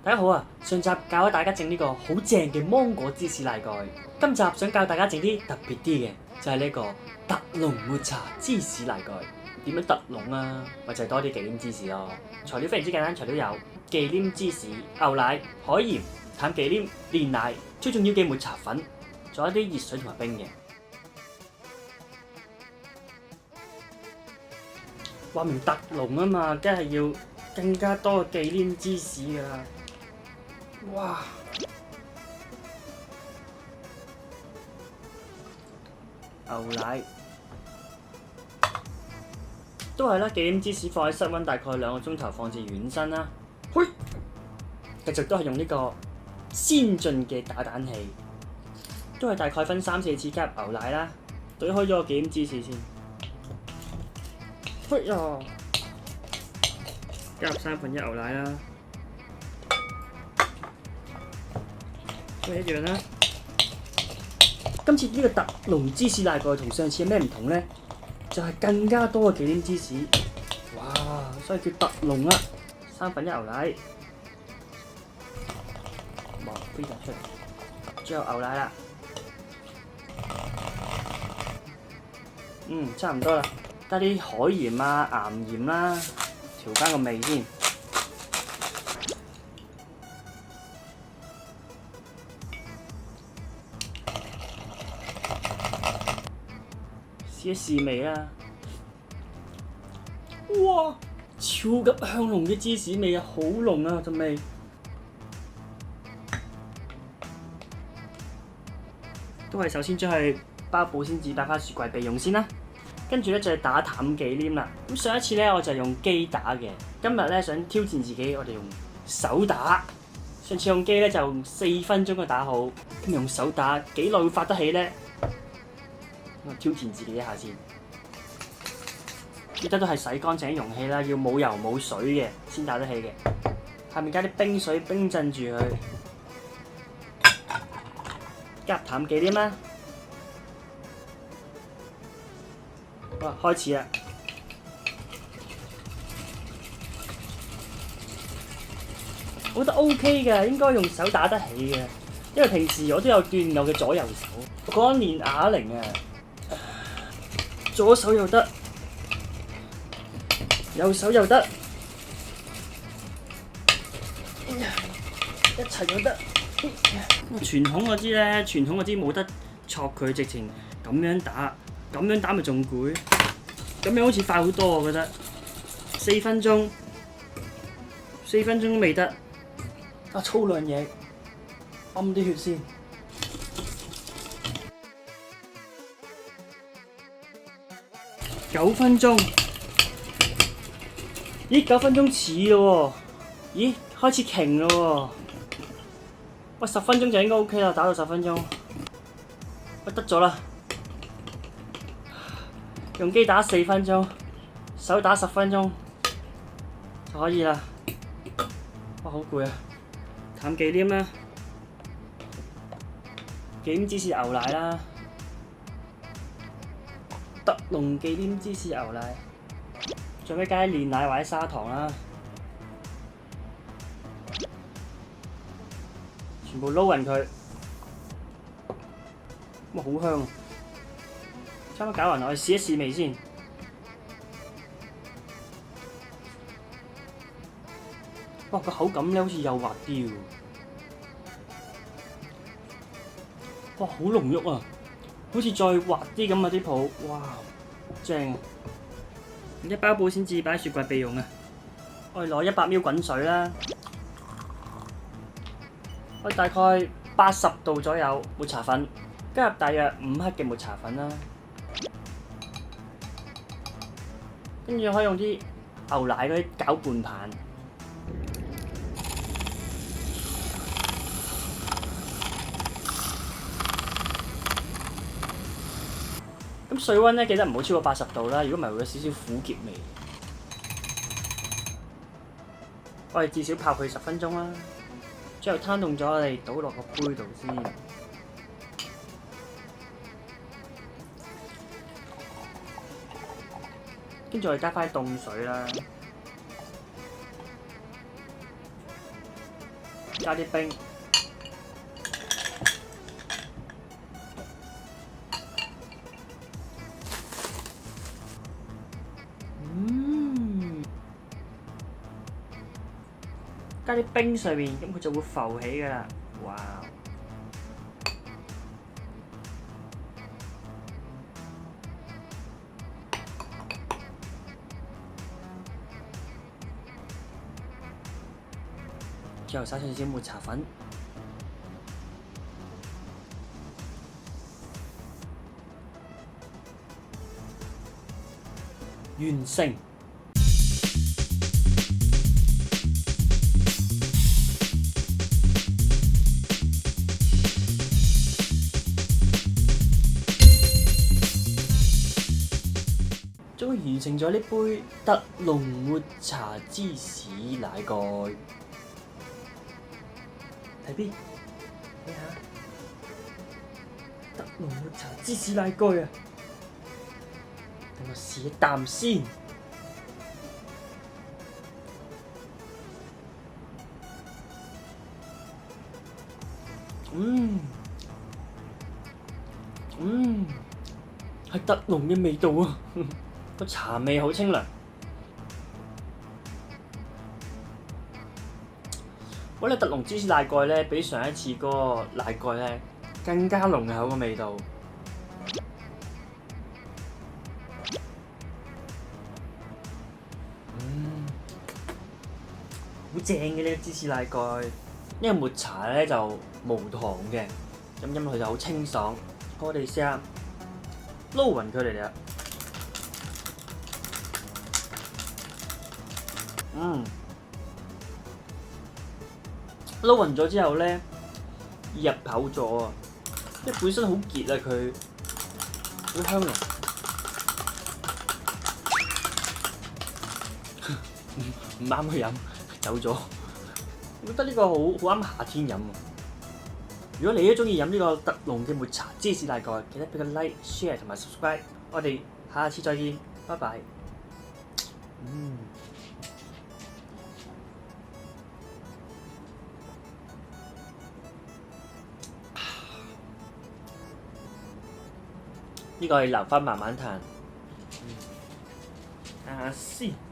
大家好啊！上集教咗大家整呢個好正嘅芒果芝士奶蓋，今集想教大家整啲特別啲嘅，就係呢個特濃抹茶芝士奶蓋。點樣特濃啊？咪就係多啲忌廉芝士咯。材料非常之簡單，材料有忌廉芝士、牛奶、海鹽、淡忌廉、煉奶，最重要嘅抹茶粉，仲有一啲熱水同埋冰嘅。話明特濃啊嘛，梗係要更加多嘅忌廉芝士㗎啦。哇！牛奶都係啦，忌廉芝士放喺室溫大概2個鐘頭，放至軟身啦。嘿，繼續都係用呢個先進嘅打蛋器，都係大概分3、4次加入牛奶啦。懟開咗個忌廉芝士先，嘿呀，加入1/3牛奶啦。都一樣啦。今次呢個特濃芝士奶蓋同上次有咩唔同呢？就係更加多嘅忌廉芝士，哇！所以叫特濃啦。1/3牛奶，哇！飛曬出嚟，最後牛奶啦。差唔多啦，加啲海鹽啊、岩鹽啦，調翻個味先。試一試味啦！哇，超級香濃嘅芝士味啊，好濃啊陣味！都係首先將佢包保鮮紙擺返雪櫃備用先啦。跟住咧就係打淡忌廉啦。咁上一次咧我就用機打嘅，今日咧想挑戰自己，我哋用手打。上次用機咧就用4分鐘就打好，今日用手打幾耐會發得起咧？我挑戰自己一下先，記得都係洗乾淨啲容器啦，要冇油冇水嘅先打得起嘅。下面加啲冰水冰鎮住佢，加入淡忌廉啦。哇，開始啦！我覺得 OK 嘅，應該用手打得起嘅，因為平時我都有鍛我嘅左右手，我講緊練啞鈴啊。左手又得，右手又得，一齊又得。傳統嗰支咧，傳統嗰支冇得戳佢，直情咁樣打，咁樣打咪仲攰。咁樣好似快好多，我覺得。4分鐘都未得。粗兩嘢，揞啲血先。9分鐘，咦？9分鐘似咯喎，咦？開始瓊咯喎，喂，10分鐘就應該 OK 啦，打到10分鐘，喂，得咗啦，用機打4分鐘，手打10分鐘就可以啦。哇，好攰啊！淡忌廉啦，忌廉芝士牛奶啦。特濃忌廉芝士牛奶，最尾加啲煉奶或者砂糖啦，全部撈勻佢。哇，好香啊！差唔多攪勻落去，試一試味先。哇，個口感咧好似幼滑啲喎。哇，好濃郁啊！好似再滑啲咁啊啲泡，哇，正！一包保鮮紙擺喺雪櫃備用啊！我哋攞100ml滾水啦，我大概80度左右抹茶粉，加入大約5克嘅抹茶粉啦，跟住可以用啲牛奶嗰啲攪拌棒。咁水溫咧記得唔好超過80度啦，如果唔係會有少少苦澀味。我哋至少泡佢10分鐘啦，最後攤凍咗，我哋倒落個杯度先，跟住我哋加翻凍水啦。加啲冰。加啲冰上面，咁佢就會浮起㗎啦。哇！之後撒上少抹茶粉，完成。終於完成咗呢杯特濃抹茶芝士奶蓋。睇邊？睇下，特濃抹茶芝士奶蓋啊！等我試一啖先。係特濃嘅味道啊！個茶味好清涼。我覺得特濃芝士奶蓋咧，比上一次嗰個奶蓋咧更加濃厚嘅味道。好正嘅呢個芝士奶蓋，因為抹茶咧就無糖嘅，飲落去就好清爽。我哋試下撈勻佢哋啦。撈勻咗之後咧，入口咗啊！因為本身好結啊，佢好香濃。唔啱佢飲，走咗。我覺得呢個好啱夏天飲啊！如果你都中意飲呢個特濃嘅抹茶芝士奶蓋，記得俾個 like、share 同埋 subscribe。我哋下次再見，拜拜。呢個係留返慢慢嘆。睇下先。